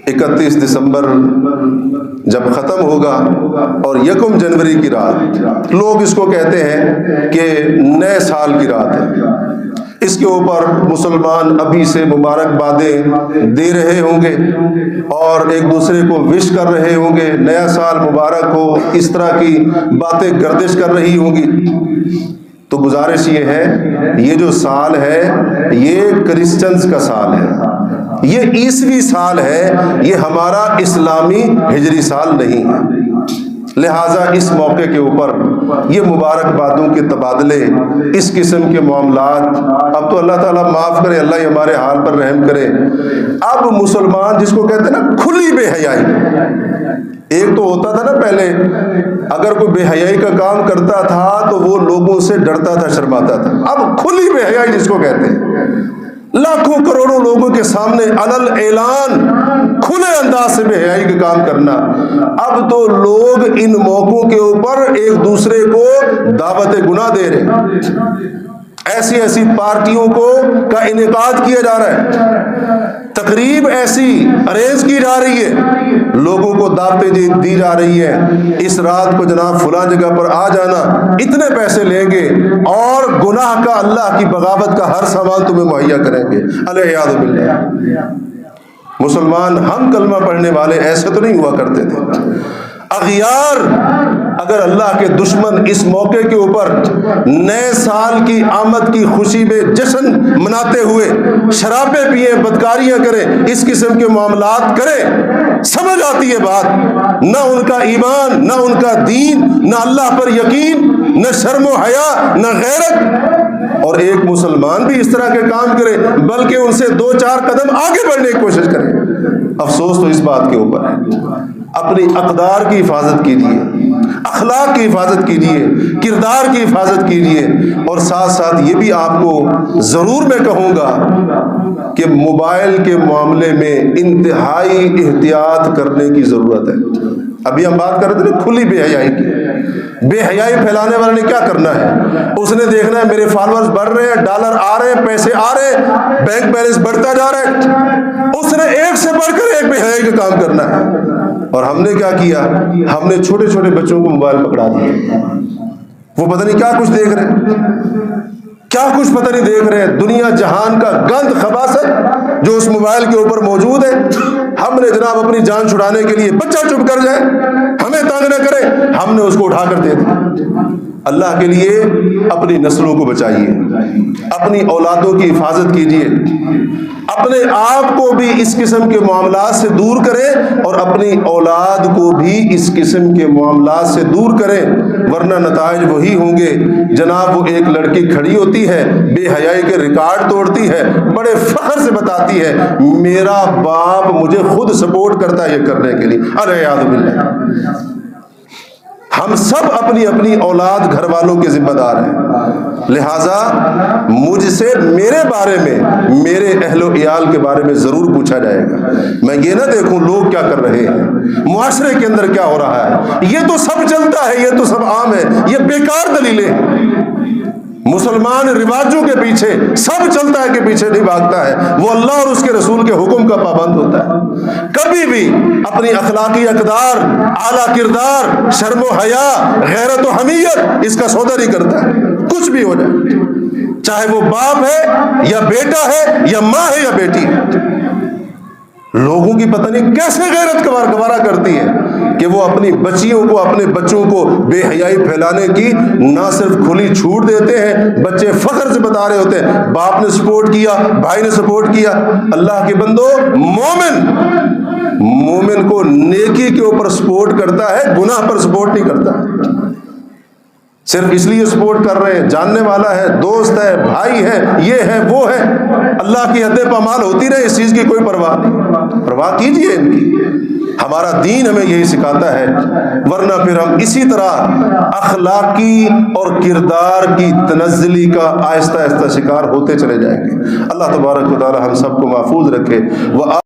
31 दिसंबर जब ख़त्म होगा और 1 जनवरी की रात, लोग इसको कहते हैं कि नए साल की रात है, इसके ऊपर मुसलमान अभी से मुबारकबादें दे रहे होंगे और एक दूसरे को विश कर रहे होंगे, नया साल मुबारक हो, इस तरह की बातें गर्दिश कर रही होंगी। तो गुजारिश ये है, ये जो साल है ये क्रिश्चियंस का साल है, ये ईसवी साल है, ये हमारा इस्लामी हिजरी साल नहीं है। लिहाजा इस मौके के ऊपर ये मुबारकबादों के तबादले, इस किस्म के मामलात, अब तो अल्लाह ताला माफ़ करे, अल्लाह ही हमारे हाल पर रहम करे। अब मुसलमान जिसको कहते हैं ना खुली बेहयाई, एक तो होता था ना पहले, अगर कोई बेहयाई का काम करता था तो वो लोगों से डरता था, शर्माता था। अब खुली बेहयाई जिसको कहते हैं, लाखों करोड़ों लोगों के सामने अलल ऐलान खुले अंदाज से बेहयाई का काम करना। अब तो लोग इन मौकों के ऊपर एक दूसरे को दावत गुनाह दे रहे, ऐसी ऐसी पार्टियों को का इनेकाद किया जा रहा है, तकरीब ऐसी अरेंज की जा रही है, लोगों को दावतें दी जा रही है, इस रात को जनाब फलां जगह पर आ जाना, इतने पैसे लेंगे और गुनाह का, अल्लाह की बगावत का हर सामान तुम्हें मुहैया करेंगे। अलैहियाज़ु बिल्लाह। मुसलमान हम कलमा पढ़ने वाले ऐसे तो नहीं हुआ करते थे। अगियार, अगर अल्लाह के दुश्मन इस मौके के ऊपर नए साल की आमद की खुशी में जश्न मनाते हुए शराबें पिए, बदकारियां करें, इस किस्म के मामलात करें, समझ आती है बात, न उनका ईमान, न उनका दीन, न अल्लाह पर यकीन, न शर्म व हया, न गैरत। और एक मुसलमान भी इस तरह के काम करे, बल्कि उनसे 2-4 कदम आगे बढ़ने की कोशिश करे। अफसोस तो इस बात के ऊपर है। अपनी अक़दार की हिफाजत कीजिए, अखलाक की हिफाजत कीजिए, किरदार की हिफाजत कीजिए। और साथ साथ ये भी आपको ज़रूर मैं कहूँगा कि मोबाइल के मामले में इंतहाई एहतियात करने की ज़रूरत है। अभी हम बात कर रहे थे ना खुली बेहयाई की। बेहयाई फैलाने वाले ने क्या करना है, उसने देखना है मेरे फॉलोअर्स बढ़ रहे हैं, डॉलर आ रहे हैं, पैसे आ रहे हैं, बैंक बैलेंस बढ़ता जा रहा है, उसने एक से बढ़कर एक बेहयाई का काम करना है। और हमने क्या किया, हमने छोटे छोटे बच्चों को मोबाइल पकड़ा दिया, वो पता नहीं क्या कुछ देख रहे हैं, क्या कुछ पता नहीं देख रहे हैं, दुनिया जहान का गंद खबासत जो उस मोबाइल के ऊपर मौजूद है। हमने जनाब अपनी जान छुड़ाने के लिए, बच्चा चुप कर जाए, हमें तंग न करे, हमने उसको उठाकर दे दिया। अल्लाह के लिए अपनी नस्लों को बचाइए, अपनी औलादों की हिफाजत कीजिए, अपने आप को भी इस किस्म के मामलात से दूर करें और अपनी औलाद को भी इस किस्म के मामलात से दूर करें, वरना नताइज वही होंगे। जनाब वो एक लड़की खड़ी होती है, बेहयाई के रिकॉर्ड तोड़ती है, बड़े फख्र से बताती है मेरा बाप मुझे खुद सपोर्ट करता है ये करने के लिए। अरे याद बिल्लाह, हम सब अपनी अपनी औलाद घर वालों के जिम्मेदार हैं। लिहाजा मुझसे मेरे बारे में, मेरे अहलो इयाल के बारे में जरूर पूछा जाएगा। मैं ये ना देखूं लोग क्या कर रहे हैं, मुआशरे के अंदर क्या हो रहा है, ये तो सब चलता है, ये तो सब आम है, ये बेकार दलीलें। मुसलमान रिवाजों के पीछे, सब चलता है के पीछे नहीं भागता है, वो अल्लाह और उसके रसूल के हुक्म का पाबंद होता है। कभी भी अपनी अखलाकी अक़दार, आला किरदार, शर्म व हया, गैरत व हमीयत, इसका सौदा नहीं करता है, कुछ भी हो जाए, चाहे वो बाप है या बेटा है या माँ है या बेटी है। लोगों की पता नहीं कैसे गैरत गवारा करती है कि वो अपनी बच्चियों को, अपने बच्चों को बेहयाई फैलाने की ना सिर्फ खुली छूट देते हैं, बच्चे फख्र से बता रहे होते हैं बाप ने सपोर्ट किया, भाई ने सपोर्ट किया। अल्लाह के बंदो, मोमिन को नेकी के ऊपर सपोर्ट करता है, गुनाह पर सपोर्ट नहीं करता। सिर्फ इसलिए सपोर्ट कर रहे हैं, जानने वाला है, दोस्त है, भाई है, ये है, वो है, अल्लाह की हद पामाल होती रहे, इस चीज की कोई परवाह नहीं। परवाह कीजिए इनकी, हमारा दीन हमें यही सिखाता है, वरना फिर हम इसी तरह अखलाकी और किरदार की तनज़्ज़ुली का आहिस्ता आहिस्ता शिकार होते चले जाएंगे। अल्लाह तबारक व तआला हम सबको महफूज रखे।